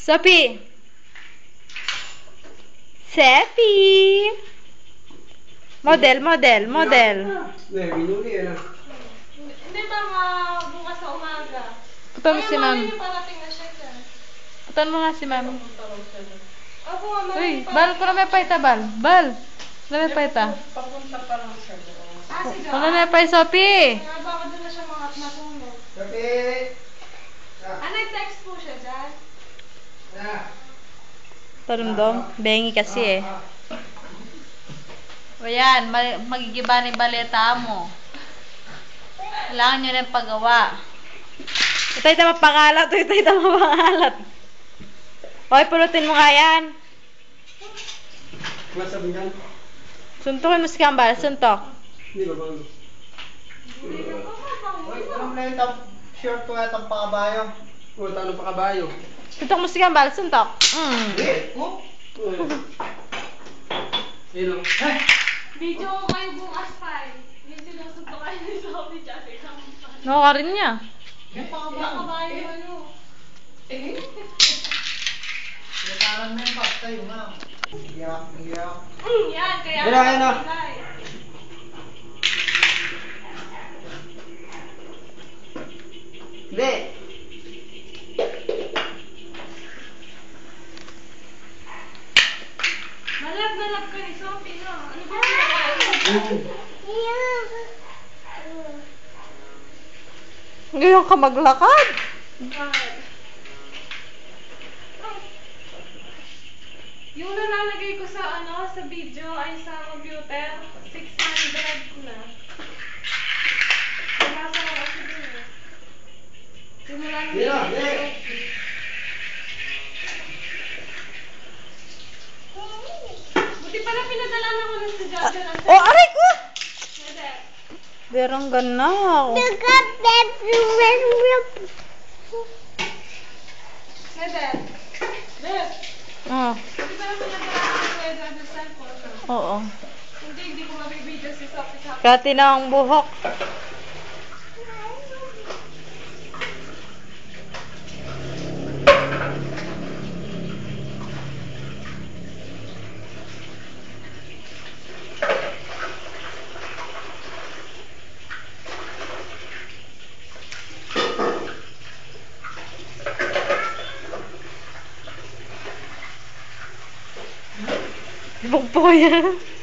Sophie! Sophie! Model, model, model. Binuli yan ah. Hindi ba bukas sa umaga? Punta mo si ma'am. Ay, parating na siya dyan. Punta mo nga si ma'am. Opo, nga, Uy, bal ko na may paita, bal. Bal! Na may paita. Papunta pa lang siya doon. si Ano na may paita, Sophie? Nga, baka doon na siya mga natulog. Sabi! Nag-text po siya dyan? Tarumdong, bengi kasi eh. O yan, magigiba ni baleta mo. Kailangan nyo na yung paggawa. Ito ito mapangalat, ito ito mapangalat. Hoy, pulutin mo nga yan. Masabi yan? Suntukin mo si Kambal, suntok. Hindi ba bang? Uy, alam na yung short ko at ang pakabayo. O, tano pakabayo? Suntok mo si Kambal, suntok. Hindi. Oh? Sino? Video ko kayo bukas pa eh. Yung sinusunto kayo ni Sophie dyan. Naka rin niya. Nakabayo ano. Parang may pasta yun na. Iyak, iyak. Yan, kaya Yan na. Hindi. Malab ka ni Sophie, no? Ano ba yung Ngayon ka maglakad. bakit? Yung nalalagay ko sa sa video ay sa computer, 600 ko na. Nabasa ko kasi dun eh. Simula nung buti pala pinadala ako ng estudyante ng Oh, aray ko! Hindi. Berang ganaw. Hindi. Beth, Oh, buti pala pinadala ako ng estudyante ng cellphone. oo. Hindi ko mabibideo si Sophie sa Kati na ang buhok. Bukpo yan.